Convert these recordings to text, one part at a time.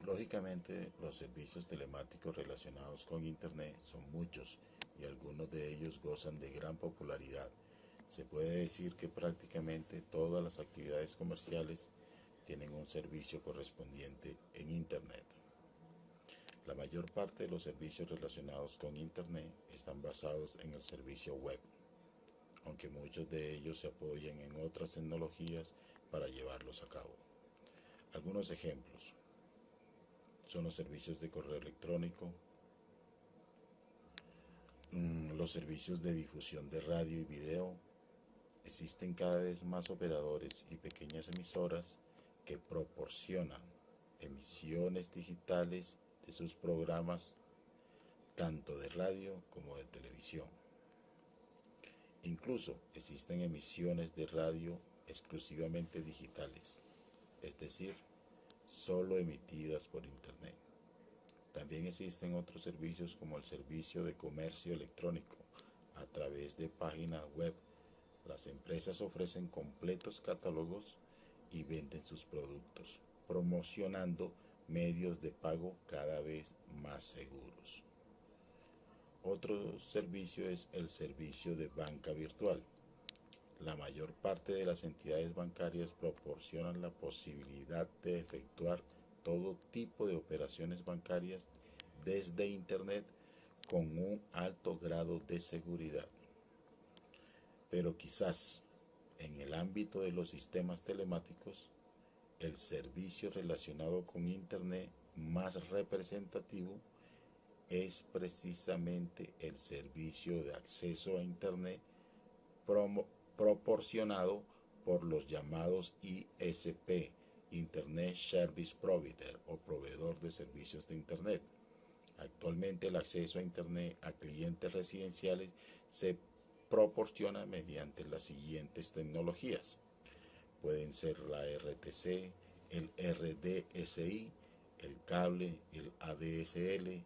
Lógicamente, los servicios telemáticos relacionados con Internet son muchos y algunos de ellos gozan de gran popularidad. Se puede decir que prácticamente todas las actividades comerciales tienen un servicio correspondiente en Internet. La mayor parte de los servicios relacionados con Internet están basados en el servicio web, aunque muchos de ellos se apoyan en otras tecnologías para llevarlos a cabo. Algunos ejemplos son los servicios de correo electrónico, los servicios de difusión de radio y video. Existen cada vez más operadores y pequeñas emisoras que proporcionan emisiones digitales de sus programas tanto de radio como de televisión. Incluso existen emisiones de radio exclusivamente digitales, es decir, solo emitidas por Internet. También existen otros servicios como el servicio de comercio electrónico a través de páginas web. Las empresas ofrecen completos catálogos y venden sus productos, promocionando medios de pago cada vez más seguros. Otro servicio es el servicio de banca virtual. La mayor parte de las entidades bancarias proporcionan la posibilidad de efectuar todo tipo de operaciones bancarias desde Internet con un alto grado de seguridad. Pero quizás en el ámbito de los sistemas telemáticos, el servicio relacionado con Internet más representativo es precisamente el servicio de acceso a Internet proporcionado por los llamados ISP, Internet Service Provider o proveedor de servicios de Internet. Actualmente el acceso a Internet a clientes residenciales se proporciona mediante las siguientes tecnologías. Pueden ser la RTC, el RDSI, el cable, el ADSL,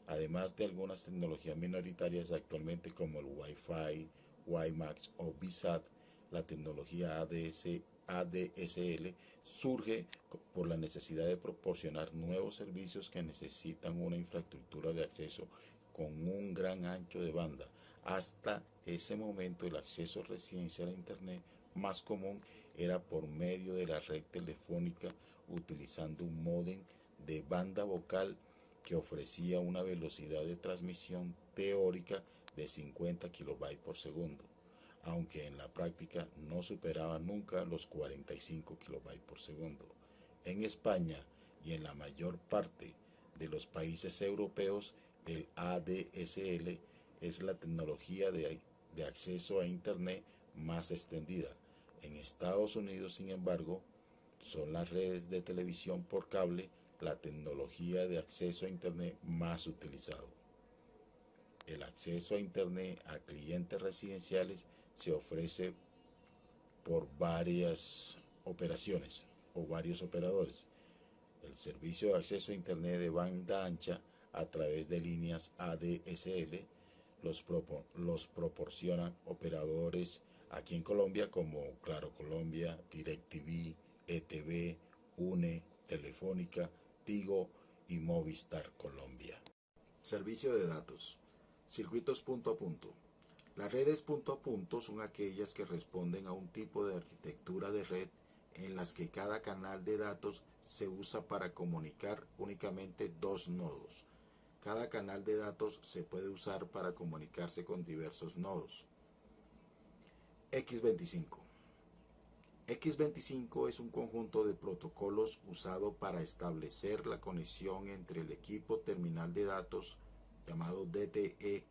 además de algunas tecnologías minoritarias actualmente como el Wi-Fi, WiMAX o VSAT. La tecnología ADSL surge por la necesidad de proporcionar nuevos servicios que necesitan una infraestructura de acceso con un gran ancho de banda. Hasta ese momento el acceso residencial a Internet más común era por medio de la red telefónica utilizando un módem de banda vocal que ofrecía una velocidad de transmisión teórica de 50 kilobytes por segundo, aunque en la práctica no superaba nunca los 45 kilobytes por segundo. En España y en la mayor parte de los países europeos, el ADSL es la tecnología de acceso a Internet más extendida. En Estados Unidos, sin embargo, son las redes de televisión por cable la tecnología de acceso a Internet más utilizado. El acceso a Internet a clientes residenciales se ofrece por varias operaciones o varios operadores. El servicio de acceso a Internet de banda ancha a través de líneas ADSL los proporcionan operadores aquí en Colombia como Claro Colombia, DirecTV, ETV, UNE, Telefónica, Tigo y Movistar Colombia. Servicio de datos. Circuitos punto a punto. Las redes punto a punto son aquellas que responden a un tipo de arquitectura de red en las que cada canal de datos se usa para comunicar únicamente dos nodos. Cada canal de datos se puede usar para comunicarse con diversos nodos. X25. X25 es un conjunto de protocolos usado para establecer la conexión entre el equipo terminal de datos, llamado DTE,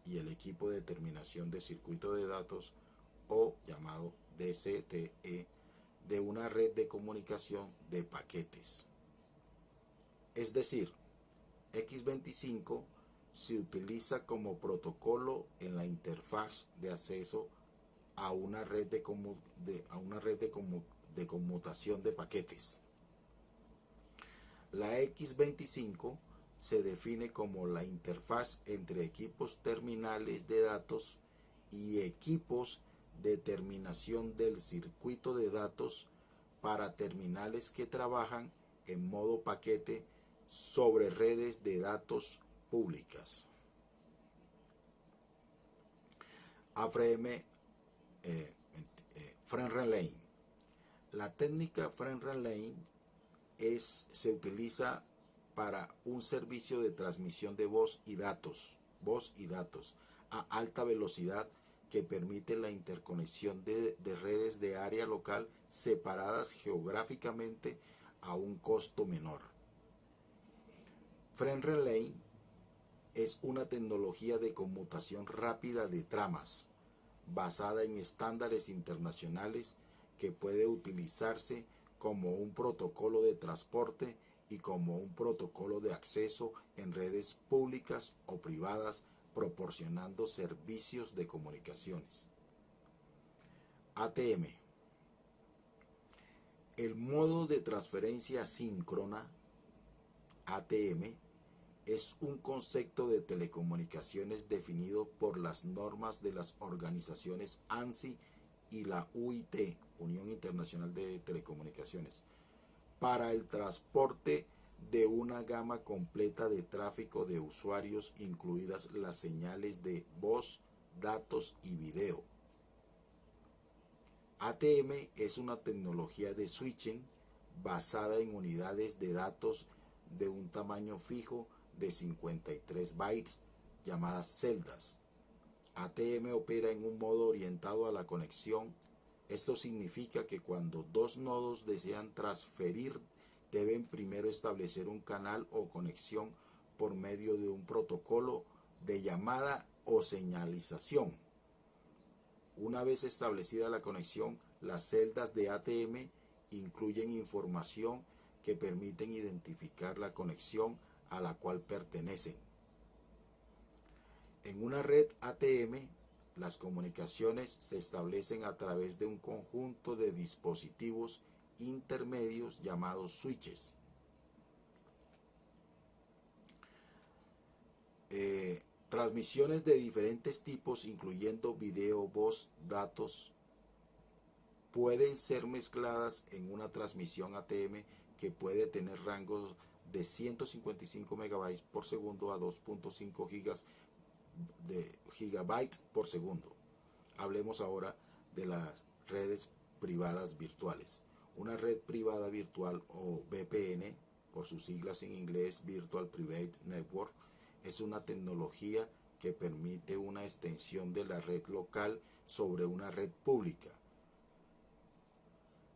y el equipo de terminación de circuito de datos, o llamado DCTE, de una red de comunicación de paquetes. Es decir, X25 se utiliza como protocolo en la interfaz de acceso a una red de conmutación de paquetes. La X25 se define como la interfaz entre equipos terminales de datos y equipos de terminación del circuito de datos para terminales que trabajan en modo paquete sobre redes de datos públicas. Friend-Relay. La técnica Friend-Relay se utiliza para un servicio de transmisión de voz y datos a alta velocidad que permite la interconexión de redes de área local separadas geográficamente a un costo menor. Friend-Relay es una tecnología de conmutación rápida de tramas basada en estándares internacionales que puede utilizarse como un protocolo de transporte y como un protocolo de acceso en redes públicas o privadas, proporcionando servicios de comunicaciones. ATM. El modo de transferencia asíncrona, ATM, es un concepto de telecomunicaciones definido por las normas de las organizaciones ANSI y la UIT, Unión Internacional de Telecomunicaciones, para el transporte de una gama completa de tráfico de usuarios, incluidas las señales de voz, datos y video. ATM es una tecnología de switching basada en unidades de datos de un tamaño fijo de 53 bytes llamadas celdas. ATM opera en un modo orientado a la conexión. Esto significa que cuando dos nodos desean transferir, deben primero establecer un canal o conexión por medio de un protocolo de llamada o señalización. Una vez establecida la conexión, las celdas de ATM incluyen información que permiten identificar la conexión a la cual pertenecen. En una red ATM, las comunicaciones se establecen a través de un conjunto de dispositivos intermedios llamados switches. Transmisiones de diferentes tipos, incluyendo video, voz, datos, pueden ser mezcladas en una transmisión ATM que puede tener rangos de 155 megabytes por segundo a 2.5 gigabytes por segundo. Hablemos ahora de las redes privadas virtuales. Una red privada virtual, o VPN, por sus siglas en inglés, Virtual Private Network, es una tecnología que permite una extensión de la red local sobre una red pública.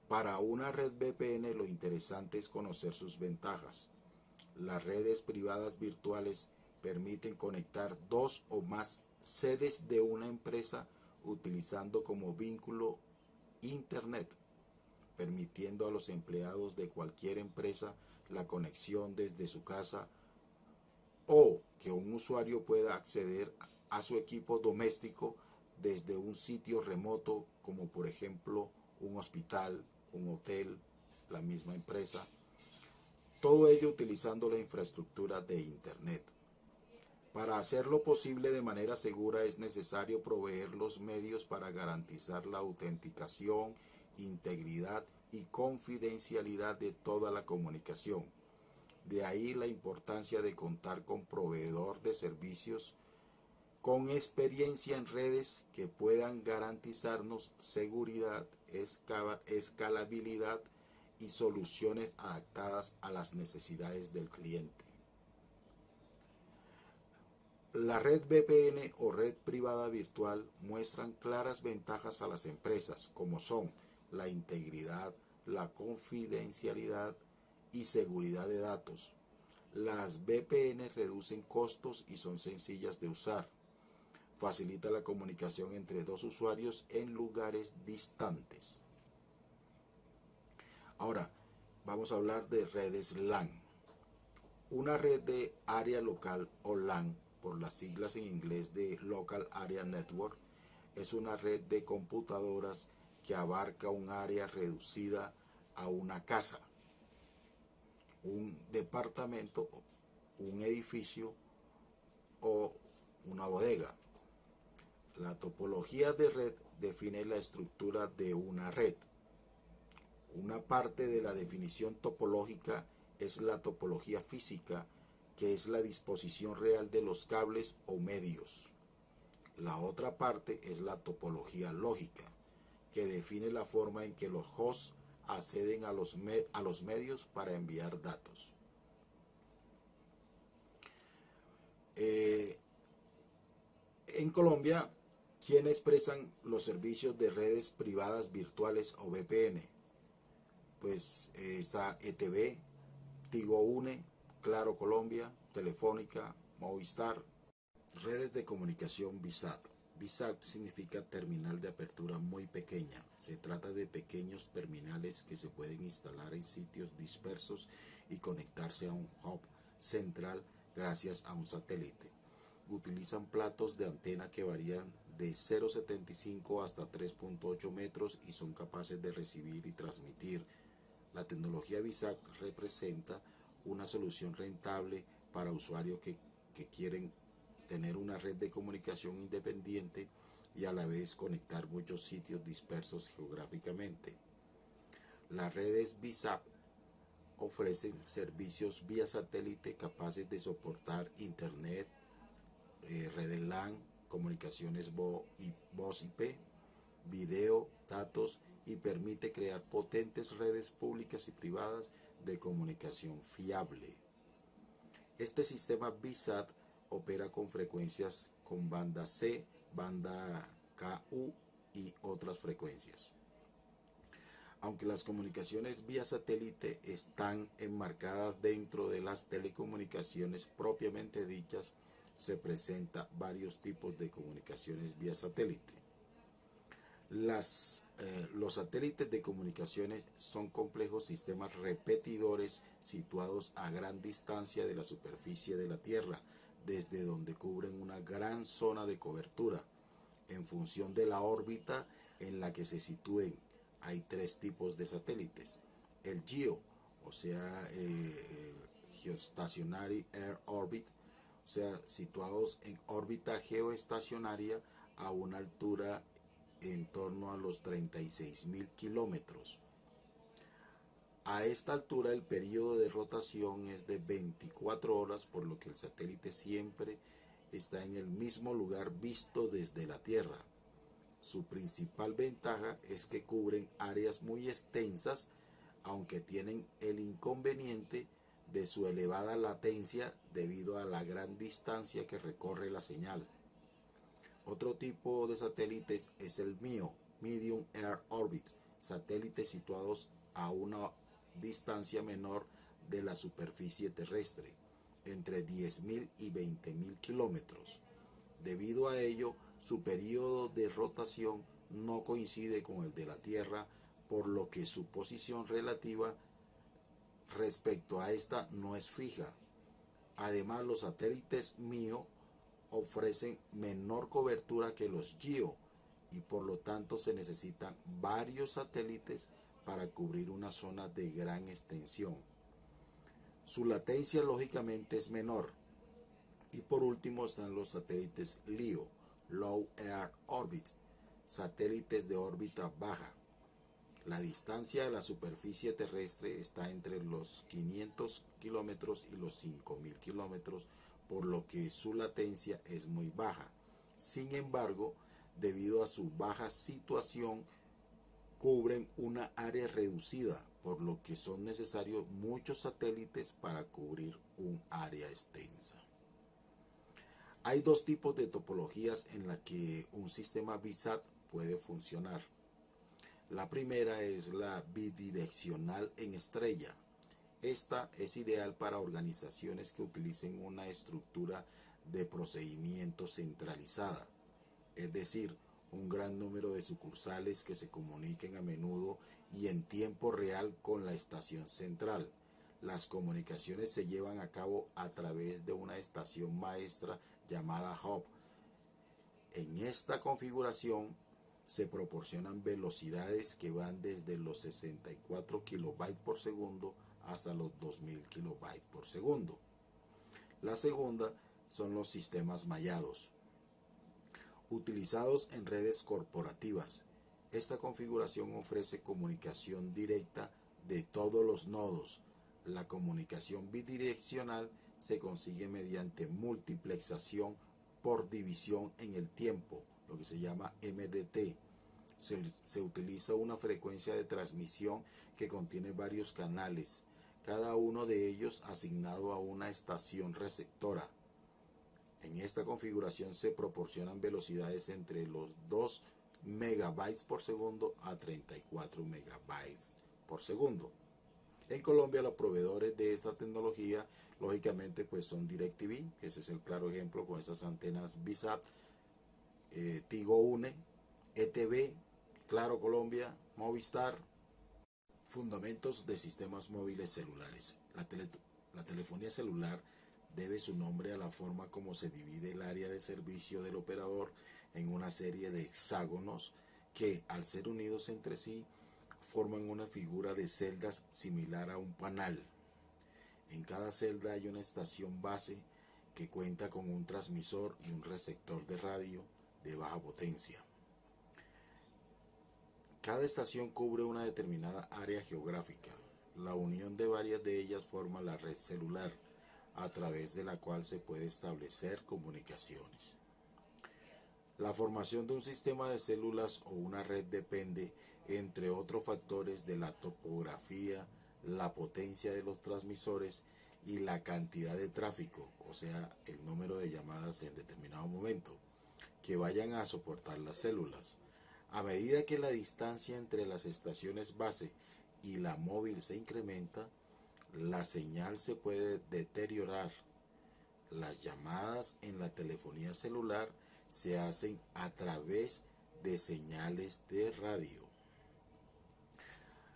Para una red VPN, lo interesante es conocer sus ventajas. Las redes privadas virtuales permiten conectar dos o más sedes de una empresa utilizando como vínculo Internet, permitiendo a los empleados de cualquier empresa la conexión desde su casa, o que un usuario pueda acceder a su equipo doméstico desde un sitio remoto, como por ejemplo un hospital, un hotel, la misma empresa. Todo ello utilizando la infraestructura de Internet. Para hacerlo posible de manera segura es necesario proveer los medios para garantizar la autenticación, integridad y confidencialidad de toda la comunicación. De ahí la importancia de contar con proveedor de servicios con experiencia en redes que puedan garantizarnos seguridad, escalabilidad y soluciones adaptadas a las necesidades del cliente. La red VPN o red privada virtual muestran claras ventajas a las empresas, como son la integridad, la confidencialidad y seguridad de datos. Las VPN reducen costos y son sencillas de usar. Facilita la comunicación entre dos usuarios en lugares distantes. Ahora, vamos a hablar de redes LAN. Una red de área local o LAN, por las siglas en inglés de Local Area Network, es una red de computadoras que abarca un área reducida a una casa, un departamento, un edificio o una bodega. La topología de red define la estructura de una red. Una parte de la definición topológica es la topología física, que es la disposición real de los cables o medios. La otra parte es la topología lógica, que define la forma en que los hosts acceden a los medios para enviar datos. En Colombia, ¿quiénes prestan los servicios de redes privadas virtuales o VPN? Pues está ETB, Tigo Une, Claro Colombia, Telefónica, Movistar. Redes de comunicación VSAT. VSAT significa terminal de apertura muy pequeña. Se trata de pequeños terminales que se pueden instalar en sitios dispersos y conectarse a un hub central gracias a un satélite. Utilizan platos de antena que varían de 0,75 hasta 3,8 metros y son capaces de recibir y transmitir. La tecnología VSAT representa una solución rentable para usuarios que quieren tener una red de comunicación independiente y a la vez conectar muchos sitios dispersos geográficamente. Las redes VSAT ofrecen servicios vía satélite capaces de soportar internet, redes LAN, comunicaciones voz IP, video, datos y permite crear potentes redes públicas y privadas de comunicación fiable. Este sistema VSAT opera con frecuencias con banda C, banda KU y otras frecuencias. Aunque las comunicaciones vía satélite están enmarcadas dentro de las telecomunicaciones propiamente dichas, se presentan varios tipos de comunicaciones vía satélite. Los satélites de comunicaciones son complejos sistemas repetidores situados a gran distancia de la superficie de la Tierra, desde donde cubren una gran zona de cobertura. En función de la órbita en la que se sitúen, hay tres tipos de satélites. El GEO, o sea, Geostationary Earth Orbit, o sea, situados en órbita geoestacionaria a una altura en torno a los 36.000 kilómetros. A esta altura el periodo de rotación es de 24 horas, por lo que el satélite siempre está en el mismo lugar visto desde la Tierra. Su principal ventaja es que cubren áreas muy extensas, aunque tienen el inconveniente de su elevada latencia debido a la gran distancia que recorre la señal. Otro tipo de satélites es el MIO, Medium Earth Orbit, satélites situados a una distancia menor de la superficie terrestre, entre 10.000 y 20.000 kilómetros. Debido a ello, su periodo de rotación no coincide con el de la Tierra, por lo que su posición relativa respecto a esta no es fija. Además, los satélites MIO ofrecen menor cobertura que los GEO y por lo tanto se necesitan varios satélites para cubrir una zona de gran extensión. Su latencia lógicamente es menor. Y por último están los satélites LEO, Low Earth Orbit, satélites de órbita baja. La distancia de la superficie terrestre está entre los 500 kilómetros y los 5.000 kilómetros, por lo que su latencia es muy baja. Sin embargo, debido a su baja situación, cubren una área reducida, por lo que son necesarios muchos satélites para cubrir un área extensa. Hay dos tipos de topologías en las que un sistema VSAT puede funcionar. La primera es la bidireccional en estrella. Esta es ideal para organizaciones que utilicen una estructura de procedimiento centralizada, es decir, un gran número de sucursales que se comuniquen a menudo y en tiempo real con la estación central. Las comunicaciones se llevan a cabo a través de una estación maestra llamada hub. En esta configuración se proporcionan velocidades que van desde los 64 kilobytes por segundo hasta los 2000 kilobytes por segundo. La segunda son los sistemas mallados, utilizados en redes corporativas. Esta configuración ofrece comunicación directa de todos los nodos La comunicación bidireccional se consigue mediante multiplexación por división en el tiempo, lo que se llama MDT. Se utiliza una frecuencia de transmisión que contiene varios canales, cada uno de ellos asignado a una estación receptora. En esta configuración se proporcionan velocidades entre los 2 megabytes por segundo a 34 megabytes por segundo. En Colombia los proveedores de esta tecnología lógicamente pues son DirecTV, que ese es el claro ejemplo con esas antenas BISAT, Tigo Une, ETV, Claro Colombia, Movistar. Fundamentos de sistemas móviles celulares. La telefonía celular debe su nombre a la forma como se divide el área de servicio del operador en una serie de hexágonos que, al ser unidos entre sí, forman una figura de celdas similar a un panal. En cada celda hay una estación base que cuenta con un transmisor y un receptor de radio de baja potencia. Cada estación cubre una determinada área geográfica. La unión de varias de ellas forma la red celular, a través de la cual se puede establecer comunicaciones. La formación de un sistema de células o una red depende, entre otros factores, de la topografía, la potencia de los transmisores y la cantidad de tráfico, o sea, el número de llamadas en determinado momento, que vayan a soportar las células. A medida que la distancia entre las estaciones base y la móvil se incrementa, la señal se puede deteriorar. Las llamadas en la telefonía celular se hacen a través de señales de radio.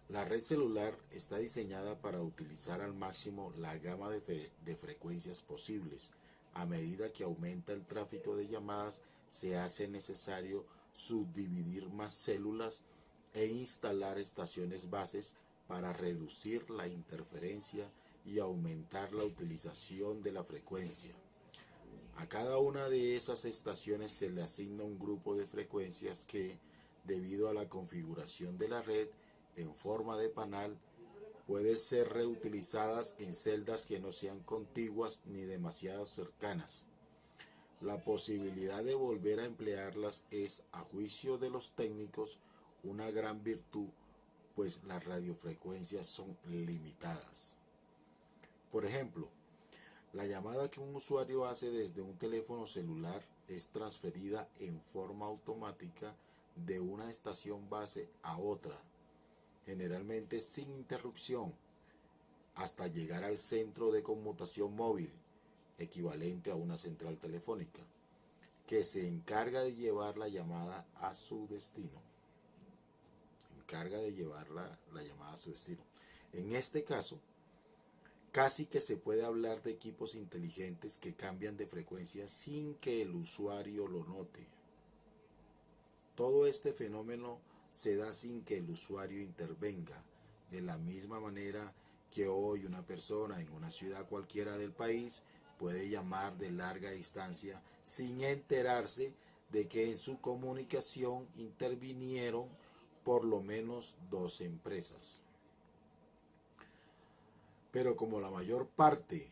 La red celular está diseñada para utilizar al máximo la gama de frecuencias posibles. A medida que aumenta el tráfico de llamadas, se hace necesario subdividir más células e instalar estaciones bases para reducir la interferencia y aumentar la utilización de la frecuencia. A cada una de esas estaciones se le asigna un grupo de frecuencias que, debido a la configuración de la red en forma de panal, pueden ser reutilizadas en celdas que no sean contiguas ni demasiado cercanas. La posibilidad de volver a emplearlas es, a juicio de los técnicos, una gran virtud, pues las radiofrecuencias son limitadas. Por ejemplo, la llamada que un usuario hace desde un teléfono celular es transferida en forma automática de una estación base a otra, generalmente sin interrupción, hasta llegar al centro de conmutación móvil, equivalente a una central telefónica, que se encarga de llevar la llamada a su destino. En este caso, casi que se puede hablar de equipos inteligentes que cambian de frecuencia sin que el usuario lo note. Todo este fenómeno se da sin que el usuario intervenga, de la misma manera que hoy una persona en una ciudad cualquiera del país puede llamar de larga distancia sin enterarse de que en su comunicación intervinieron por lo menos 2 empresas. Pero como la mayor parte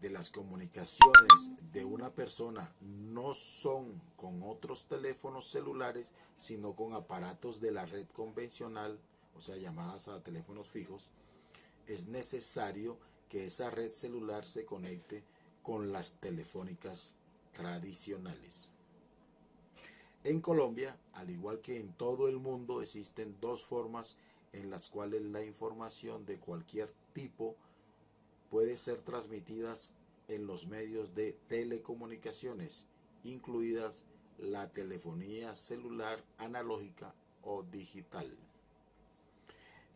de las comunicaciones de una persona no son con otros teléfonos celulares, sino con aparatos de la red convencional, o sea, llamadas a teléfonos fijos, es necesario que esa red celular se conecte con las telefónicas tradicionales. En Colombia, al igual que en todo el mundo, existen 2 formas en las cuales la información de cualquier tipo puede ser transmitidas en los medios de telecomunicaciones, incluidas la telefonía celular analógica o digital.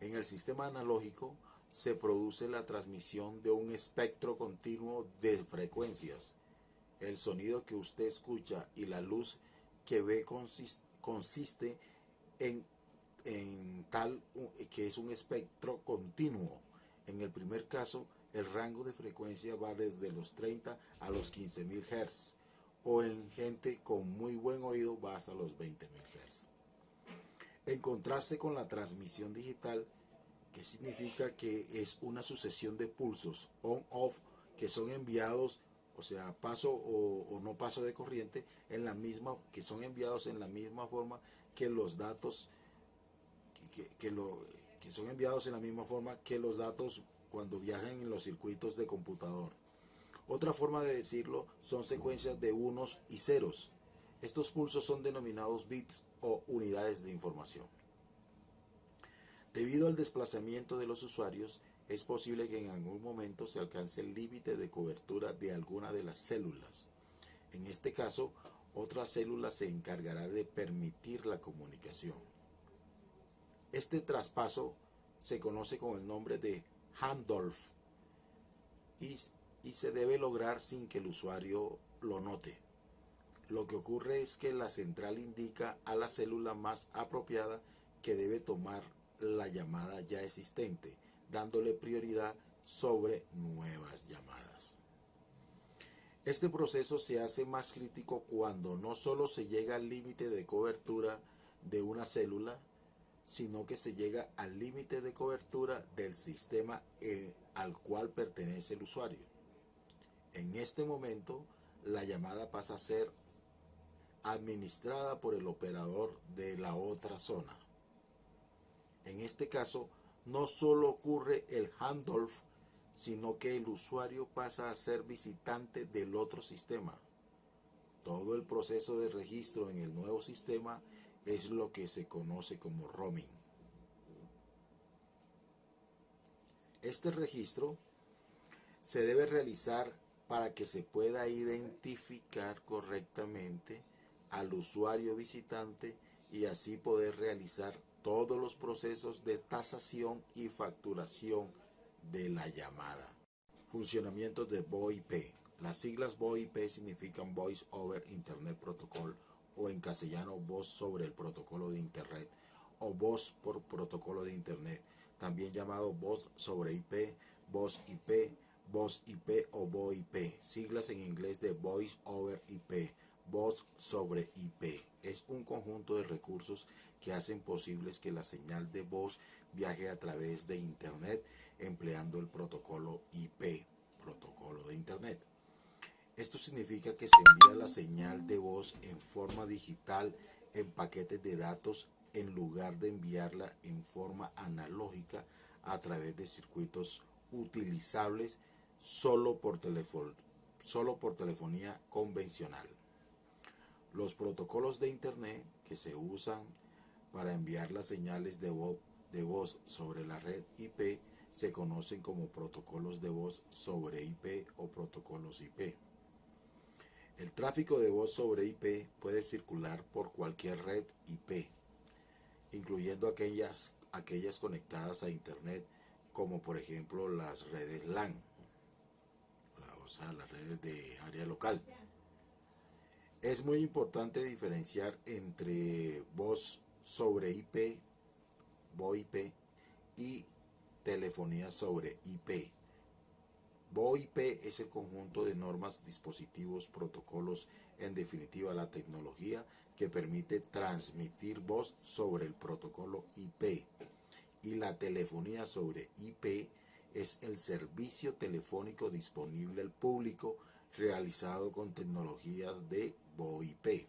En el sistema analógico se produce la transmisión de un espectro continuo de frecuencias. El sonido que usted escucha y la luz que ve consiste en tal que es un espectro continuo. En el primer caso, el rango de frecuencia va desde los 30 a los 15.000 Hz, o en gente con muy buen oído va hasta los 20.000 Hz. En contraste con la transmisión digital, que significa que es una sucesión de pulsos on-off que son enviados, o sea, paso o no paso de corriente, que son enviados en la misma forma que los datos, que son enviados en la misma forma que los datos cuando viajan en los circuitos de computador. Otra forma de decirlo son secuencias de unos y ceros. Estos pulsos son denominados bits o unidades de información. Debido al desplazamiento de los usuarios, es posible que en algún momento se alcance el límite de cobertura de alguna de las células. En este caso, otra célula se encargará de permitir la comunicación. Este traspaso se conoce con el nombre de handoff y se debe lograr sin que el usuario lo note. Lo que ocurre es que la central indica a la célula más apropiada que debe tomar la llamada ya existente, dándole prioridad sobre nuevas llamadas. Este proceso se hace más crítico cuando no solo se llega al límite de cobertura de una célula, sino que se llega al límite de cobertura del sistema al cual pertenece el usuario. En este momento, la llamada pasa a ser administrada por el operador de la otra zona. En este caso, no solo ocurre el handoff, sino que el usuario pasa a ser visitante del otro sistema. Todo el proceso de registro en el nuevo sistema es lo que se conoce como roaming. Este registro se debe realizar para que se pueda identificar correctamente al usuario visitante y así poder realizar todos los procesos de tasación y facturación de la llamada. Funcionamiento de VoIP. Las siglas VoIP significan Voice over Internet Protocol, o en castellano voz sobre el protocolo de Internet, o voz por protocolo de Internet, también llamado voz sobre IP, voz IP o VoIP. Siglas en inglés de Voice over IP, voz sobre IP. Es un conjunto de recursos que hacen posibles que la señal de voz viaje a través de Internet empleando el protocolo IP, protocolo de Internet. Esto significa que se envía la señal de voz en forma digital en paquetes de datos en lugar de enviarla en forma analógica a través de circuitos utilizables solo por telefonía convencional. Los protocolos de Internet que se usan para enviar las señales de voz sobre la red IP se conocen como protocolos de voz sobre IP o protocolos IP. El tráfico de voz sobre IP puede circular por cualquier red IP, incluyendo aquellas conectadas a Internet, como por ejemplo las redes LAN, o sea, las redes de área local. Es muy importante diferenciar entre voz sobre IP, VoIP, y telefonía sobre IP. VoIP es el conjunto de normas, dispositivos, protocolos, en definitiva la tecnología que permite transmitir voz sobre el protocolo IP. Y la telefonía sobre IP es el servicio telefónico disponible al público realizado con tecnologías de VoIP.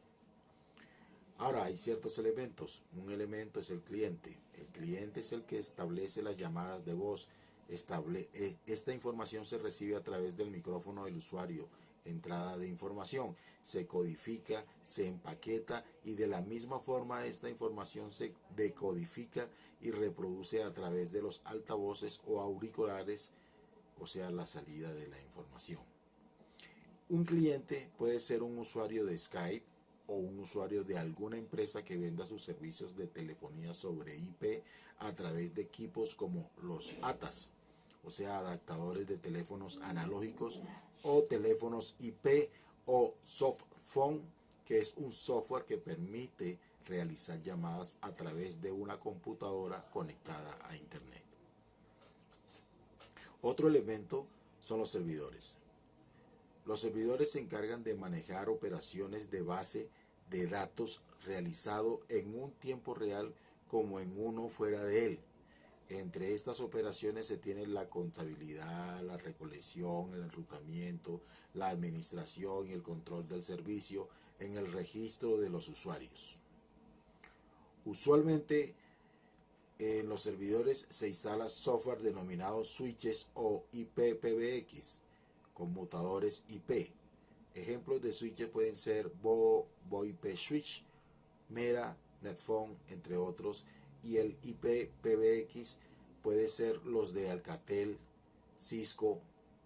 Ahora hay ciertos elementos. Un elemento es el cliente. El cliente es el que establece las llamadas de voz. Esta información se recibe a través del micrófono del usuario. Entrada de información. Se codifica, se empaqueta y de la misma forma esta información se decodifica y reproduce a través de los altavoces o auriculares, o sea, la salida de la información. Un cliente puede ser un usuario de Skype o un usuario de alguna empresa que venda sus servicios de telefonía sobre IP a través de equipos como los ATAs, o sea, adaptadores de teléfonos analógicos, o teléfonos IP, o softphone, que es un software que permite realizar llamadas a través de una computadora conectada a Internet. Otro elemento son los servidores. Los servidores se encargan de manejar operaciones de base de datos realizado en un tiempo real como en uno fuera de él. Entre estas operaciones se tiene la contabilidad, la recolección, el enrutamiento, la administración y el control del servicio en el registro de los usuarios. Usualmente en los servidores se instala software denominado switches o IPPBX, conmutadores IP. Ejemplos de switches pueden ser VoIP Switch, Mera, Netphone, entre otros, y el IPPBX puede ser los de Alcatel, Cisco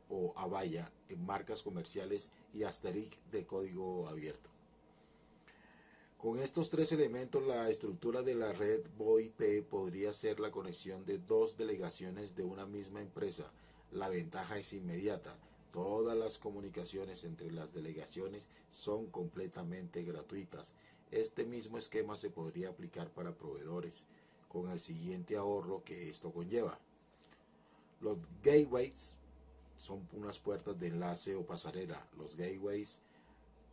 o Avaya en marcas comerciales y Asterisk de código abierto. Con estos tres elementos, la estructura de la red VoIP podría ser la conexión de dos delegaciones de una misma empresa. La ventaja es inmediata. Todas las comunicaciones entre las delegaciones son completamente gratuitas. Este mismo esquema se podría aplicar para proveedores, con el siguiente ahorro que esto conlleva. Los gateways son unas puertas de enlace o pasarela. Los gateways,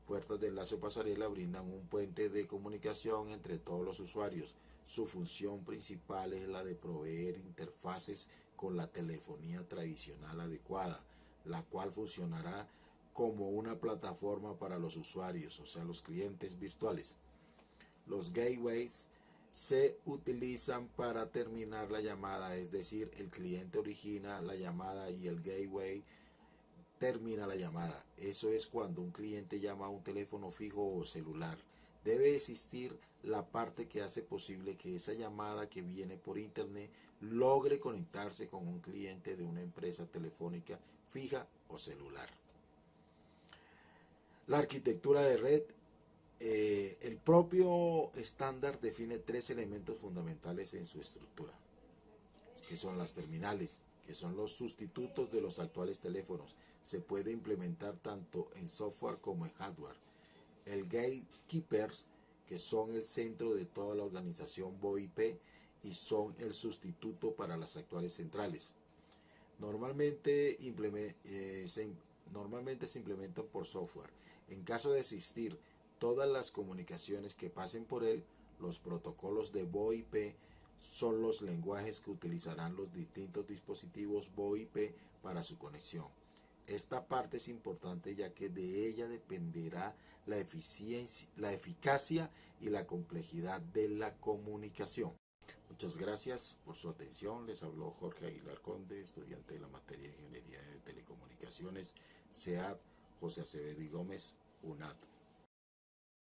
puertas de enlace o pasarela, brindan un puente de comunicación entre todos los usuarios. Su función principal es la de proveer interfaces con la telefonía tradicional adecuada, la cual funcionará como una plataforma para los usuarios, o sea, los clientes virtuales. Los gateways se utilizan para terminar la llamada, es decir, el cliente origina la llamada y el gateway termina la llamada. Eso es cuando un cliente llama a un teléfono fijo o celular. Debe existir la parte que hace posible que esa llamada que viene por internet logre conectarse con un cliente de una empresa telefónica fija o celular. La arquitectura de red. El propio estándar define tres elementos fundamentales en su estructura, que son las terminales, que son los sustitutos de los actuales teléfonos. Se puede implementar tanto en software como en hardware. El gatekeepers, que son el centro de toda la organización VoIP y son el sustituto para las actuales centrales. Normalmente se implementan por software. En caso de existir todas las comunicaciones que pasen por él, los protocolos de VoIP son los lenguajes que utilizarán los distintos dispositivos VoIP para su conexión. Esta parte es importante ya que de ella dependerá la eficacia y la complejidad de la comunicación. Muchas gracias por su atención. Les habló Jorge Aguilar Conde, estudiante de la materia de Ingeniería de Telecomunicaciones, SEAD, José Acevedo y Gómez, UNAD.